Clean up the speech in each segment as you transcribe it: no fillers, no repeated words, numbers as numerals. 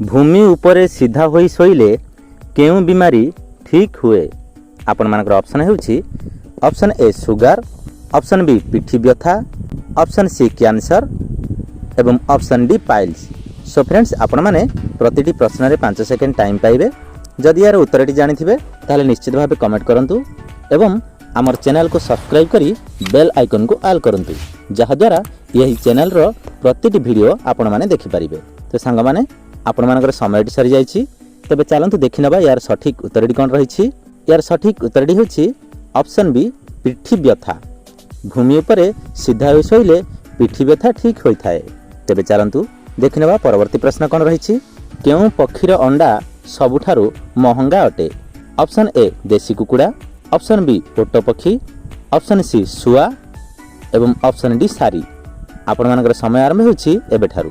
भूमि उपरे सीधा होई शोइले केउ बीमारी ठीक हुए। आपण मानकर ऑप्शन हेउछि option A sugar, option B पिठी व्यथा, ऑप्शन सी कैंसर एवं option D piles. So friends आपण माने प्रतिटी प्रश्न रे 5 सेकेंड टाइम पाइबे। जदि यार उत्तरटी जानिथिबे ताले निश्चित भाबे कमेंट करंतु एवं आमर चैनल को सब्सक्राइब करी बेल आइकन को ऑल करंतु, जहा द्वारा यही चैनल रो प्रतिटी वीडियो आपण माने देखि परिबे। तो सांग माने आपण मानकर समय सरी जाइछि, तबे चलंतु देखि नबा यार सठिक उत्तरटी कोन रहिछि। यार सठिक उत्तरटी होछि ऑप्शन बी पिठी व्यथा। भूमि उपरे सीधा होई शोइले पिठी व्यथा ठीक होई थाए। तबे चलंतु देखि नबा परवर्ती प्रश्न कोन रहिछि। केउ पक्षीर अंडा सबुठारु महंगा अटे। ऑप्शन ए देसी कुकुड़ा, ऑप्शन बी ओट पक्षी, ऑप्शन सी सुआ एवं ऑप्शन डी सारी। आपण मानकर समय आरंभ होछि एबेठारु।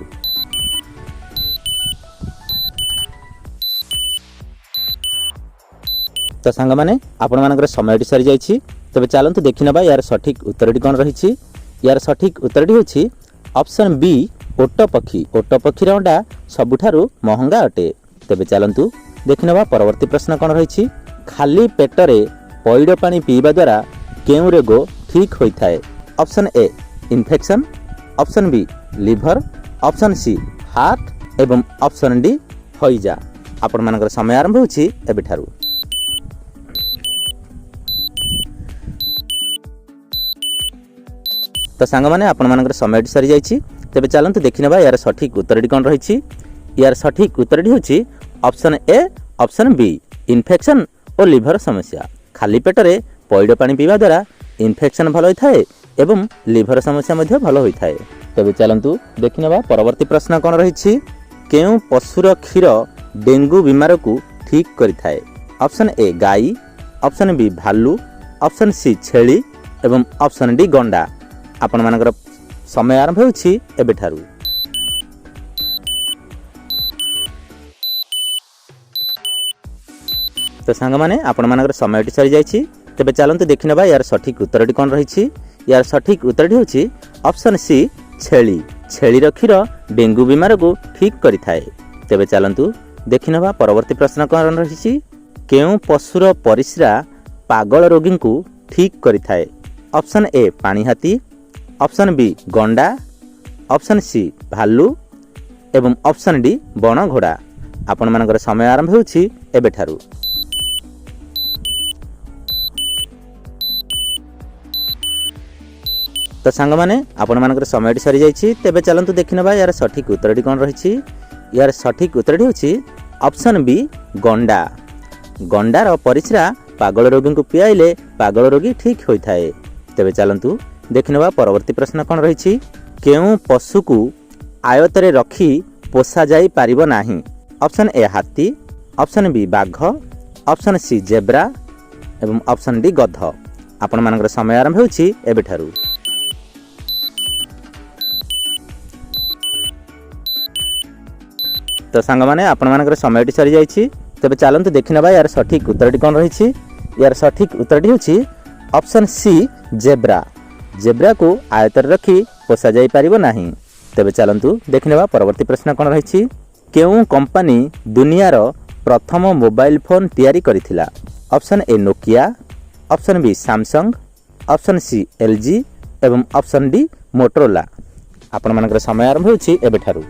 तो सांग माने आपण मानकर समय सरी जाइछि, तबे चलंतु देखि नबा यार सठिक उत्तरटी कोन रहिछि। यार सठिक उत्तरटी होछि ऑप्शन बी ओट पक्षी। ओट पक्षीर अंडा सबुठारु महंगा अटे। तबे चलंतु देखि नबा परवर्ती प्रश्न कोन रहिछि। खाली पेटरे पैड पानी पीवा द्वारा केउ रोग ठीक होई थाए। Option A infection, option B liver, option C heart एवं ऑप्शन डी हइजा। आपण मानकर समय आरंभ होछि एबेठारु। तो सांग माने आपण मानकर समय सरी जाइछि, तबे चलंतु देखि नबा यार सठिक उत्तरटी कोन रहिछि। यार सठिक उत्तरटी होछि option A option B infection और लिवर समस्या। खाली पेटरे पैड पानी पीवा द्वारा इन्फेक्शन भल होई थाए एवं लिवर समस्या मध्ये भल होई थाए। तबे चलंतु देखि नबा परवर्ती प्रश्न कोन रहिछि। केउ पशुर क्षीर डेंगू बीमार को ठीक करि थाए। ऑप्शन ए गाई, ऑप्शन बी भालू, ऑप्शन सी छेली एवं ऑप्शन डी गंडा। आपण मानकर समय आरंभ होछि एबेठारु। तो सांग माने आपण मानकर समय सरी जाइछि, तबे चलंतु देखि नबा यार सठिक उत्तरटी कोन रहिछि। यार सठिक उत्तरटी होछि ऑप्शन सी छेली। छेलीर क्षीर डेंगू बीमार को ठीक करि थाए। तबे चलंतु देखि नबा परवर्ती प्रश्न कोन रहिछि। केउ पशुर परिस्रा पागल रोगी को ठीक करि थाए। ऑप्शन ए पानी हाथी, ऑप्शन बी गंडा, ऑप्शन सी भालू एवं ऑप्शन डी बण घोड़ा। आपण मानकर समय आरंभ होछि एबेठारु। तो सांग माने आपण मानकर समय सरी जाइछि, तेबे चलंतु देखि नबा यार सठिक उत्तरटी कोन रहिछि। यार सठिक उत्तरटी होछि ऑप्शन बी गंडा। गंडार परिस्रा पागल रोगी को पियाइले पागल रोगी ठीक होई थाए। तेबे चलंतु देखि नबा परवर्ती प्रश्न कोन रहिछि। केउ पशु को आयतरे रखी पोसा जाई पारिबो नाही। ऑप्शन ए हाथी, ऑप्शन बी बाघ, ऑप्शन सी जेब्रा एवं ऑप्शन डी गध। आपण मानकर समय आरंभ होछि एबेठारु। तो सांग माने आपण मानकर समय सरी जाइछि, तबे चलंतु देखि नबा यार सठिक उत्तरटी कोन रहिछि। यार सठिक उत्तरटी होछि ऑप्शन सी जेब्रा। जेब्रा को आयतर रखी पोसा जाई पारिबो नाही। तबे चलंतु देखि नबा परवर्ती प्रश्न कोन रहिछि। केउ कंपनी दुनियार प्रथम मोबाइल फोन तयारी करिथिला। Option A Nokia, option B Samsung, option C LG एवं ऑप्शन डी मोटरोला। आपण मानकर समय आरंभ होछि एबेठारु।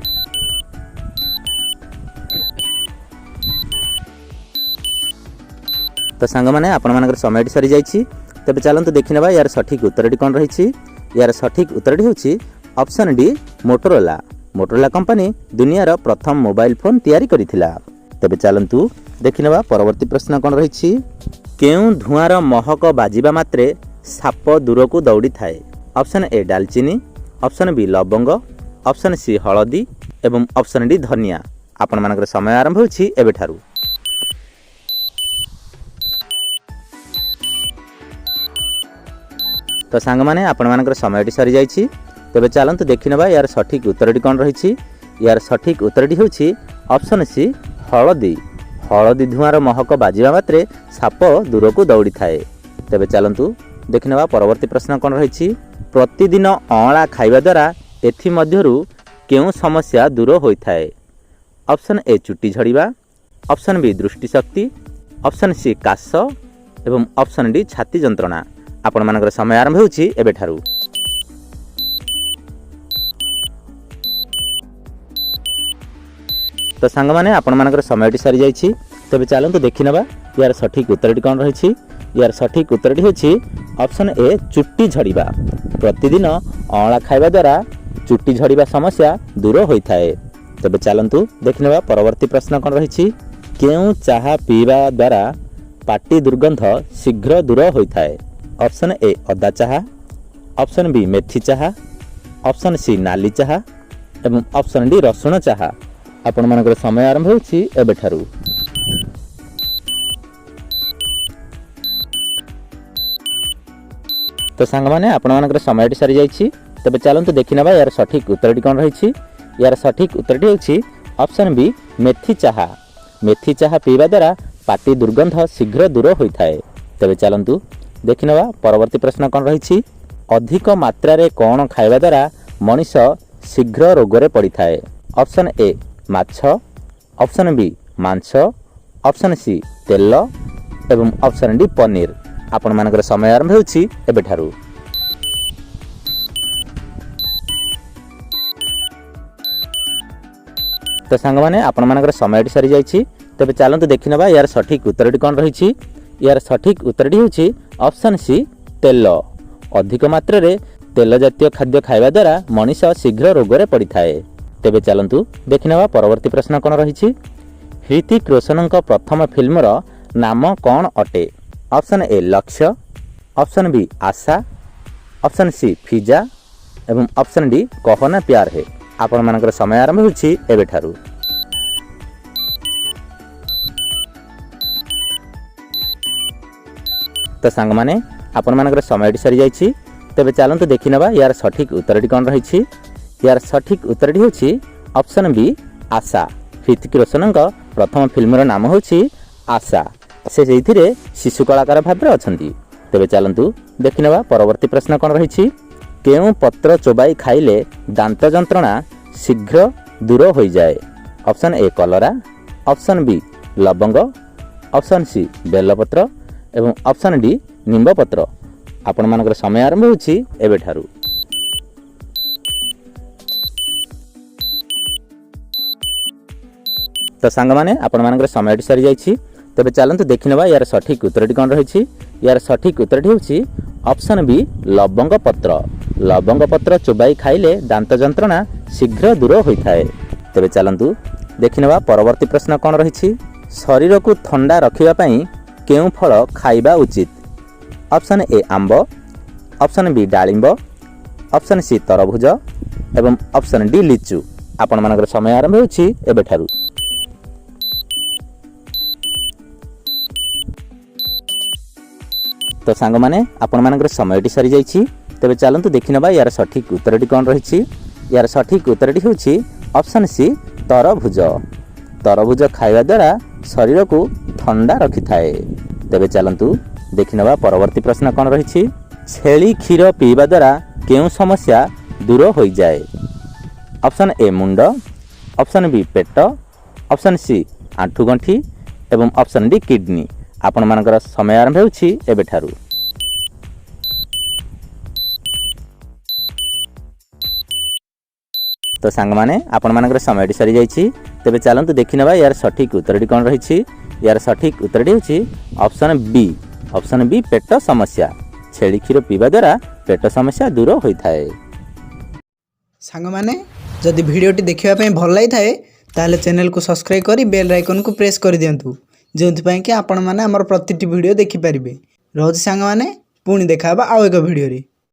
तो सांग माने आपण मानकर समय सरी जाइछि, तबे चलंतु देखि नबा यार सठिक उत्तरटी कोन रहिछि। यार सठिक उत्तरटी होछि option D Motorola. Motorola company दुनियार प्रथम मोबाइल फोन तयारी करिथिला। तबे चलंतु देखि नबा परवर्ती प्रश्न कोन रहिछि। केउ धुआर महक बाजिबा मात्रे साप दूर को दौड़ी थाए। ऑप्शन ए डालचीनी, ऑप्शन बी लवंग, ऑप्शन सी हळदी एवं ऑप्शन डी धनिया। आपण मानकर समय आरंभ होछि एबेठारु। तो सांग माने आपण मानकर समय सरी जाइछि, तबे चलंतु देखि नबा यार सठिक उत्तरटी कोन रहिछि। यार सठिक उत्तरटी होछि ऑप्शन सी हळदी। हळदी धुआर महक बाजिबा मात्रे साप दूर को दौड़ी थाए। तबे चलंतु देखि नबा परवर्ती प्रश्न कोन रहिछि। प्रतिदिन अँळा खाइबा द्वारा एथि मध्यरु केउ समस्या दूर होई थाए। ऑप्शन ए चुट्टी झड़िबा, ऑप्शन बी दृष्टिशक्ति, ऑप्शन सी काश एवं ऑप्शन डी छाती जंत्रणा। आपण मानकर समय आरंभ होउछि एबेठारु। तो सांग माने आपण मानकर समयटी सरी जाइछि। तबे चलंतु देखि नबा यार सठिक उत्तरटी कोन रहिछि। यार सठिक उत्तरटी होछि ऑप्शन ए चुट्टी झड़िबा। प्रतिदिन अळा खाइबा द्वारा चुट्टी झड़िबा समस्या दूर होइथाय। तबे चलंतु देखि नबा परवर्ती प्रश्न कोन रहिछि। केउ चाहा पीबा द्वारा पाटी दुर्गंध शीघ्र दूर होइथाय। ऑप्शन ए अदा चाहा, ऑप्शन बी मेथी चाहा, ऑप्शन सी नाली चाहा एवं ऑप्शन डी रसुण चाहा। आपण मानकर समय आरंभ होउछि एबेठारु। तो सांग माने आपण मानकर समयटी सरी जाइछि। तबे चलंतु देखि नबा यार सठिक उत्तरटी कोन रहिछि। यार सठिक उत्तरटी होछि ऑप्शन बी मेथी चाहा। मेथी चाहा पीवा द्वारा पाटी दुर्गंध शीघ्र दूर होइथाय। तबे चलंतु देखि नबा परवर्ती प्रश्न कोन रहिछि। अधिक मात्रा रे कोन खाइबा द्वारा मनुष्य शीघ्र रोग रे पड़िथाय। ऑप्शन ए माछ, ऑप्शन बी मांस, ऑप्शन सी तेल एवं ऑप्शन डी पनीर। आपण मानकर समय आरंभ होउछि एबेठारु। तो सांग माने आपण मानकर समयटी सरी जाइछि। तबे चलंतु देखि नबा यार सठिक उत्तरटी कोन रहिछि। यार सठिक उत्तरटी होउछि ऑप्शन सी तेल। अधिक मात्रा रे तेल जातीय खाद्य खाइबा द्वारा मनुष्य शीघ्र रोग रे पड़िथाय। तेबे चलंतु देखि नबा परवर्ती प्रश्न कोन रहिछि। ऋतिक रोशनଙ୍କ प्रथम फिल्मर नाम कोन अटे। ऑप्शन ए लक्ष्य, ऑप्शन बी आशा, ऑप्शन सी फिजा एवं ऑप्शन डी कहो ना प्यार है। आपण मानकर समय आरंभ होछि एबेठारु। तो सांग माने आपण मानकर समयटी सरी जाइछि। तबे चलंतु देखि नबा यार सठिक उत्तरटी कोन रहिछि। यार सठिक उत्तरटी होछि ऑप्शन बी आशा। ऋतिक रोशनଙ୍କ प्रथम फिल्मर नाम होछि आशा। से जेथिरे शिशु कलाकार भाबरे अछंती। तबे चलंतु देखि नबा परवर्ती प्रश्न कोन रहिछि। केउ पत्र चोबाई खाइले दांत जंत्रणा शीघ्र दूर होई जाए। ऑप्शन ए कलरा, ऑप्शन बी लवंग, ऑप्शन सी बेलपत्र एवं ऑप्शन डी निंब पत्र। आपण मानकर समय आरंभ होछि एबेठारु। तो सांग माने आपण मानकर समयटी सरी जाइछि। तबे चलंतु देखि नबा यार सठिक उत्तरटी कोन रहिछि। यार सठिक उत्तरटी होछि ऑप्शन बी लवंग पत्र। लवंग पत्र चोबाई खाइले दांत जंत्रणा शीघ्र दूर होइथाय। तबे चलंतु देखि नबा परवर्ती प्रश्न कोन रहिछि। शरीर को ठंडा रखिबा पई केउ फल खाइबा उचित। Option A Amb, option B डालिंब, option C तरभुज एवं ऑप्शन डी लिचु। आपण मानकर समय आरंभ होछि एबेठारु। तो सांग माने आपण मानकर समयटी सरी जाइछि। तबे चलंतु देखि नबा यार सठिक उत्तरटी कोन रहिछि। यार सठिक उत्तरटी होछि ऑप्शन सी तरभुज। तरभुज खाइबा द्वारा शरीर को ठंडा रखिथाय। तबे चलंतु देखि नबा परवर्ती प्रश्न कोन रहिछि। छेली क्षीर पीबा द्वारा केउ समस्या दूर होई जाए। ऑप्शन ए मुंड, ऑप्शन बी पेट, ऑप्शन सी आंठु गंठी एवं ऑप्शन डी किडनी। आपण मानकर समय आरंभ होछि एबेठारु। तो सांग माने आपण मानकर समयटी सरी जाइछि। तबे चलंतु देखि नबा यार सठिक उत्तरटी कोन रहिछि। यार सठिक उत्तरटी होछि ऑप्शन बी। ऑप्शन बी पेट समस्या। छेली क्षीर पीबा द्वारा पेट समस्या दूर होइथाय। सांग माने जदि भिडियोटी देखिबा पई भल लागि थाए ताले चैनल को सब्सक्राइब करी बेल आइकन को प्रेस कर दियंतु जोंथि कि आपण माने हमर प्रतिटी वीडियो देखि परिबे। रोज सांग माने पुणी देखाबा आउ एक वीडियो रे।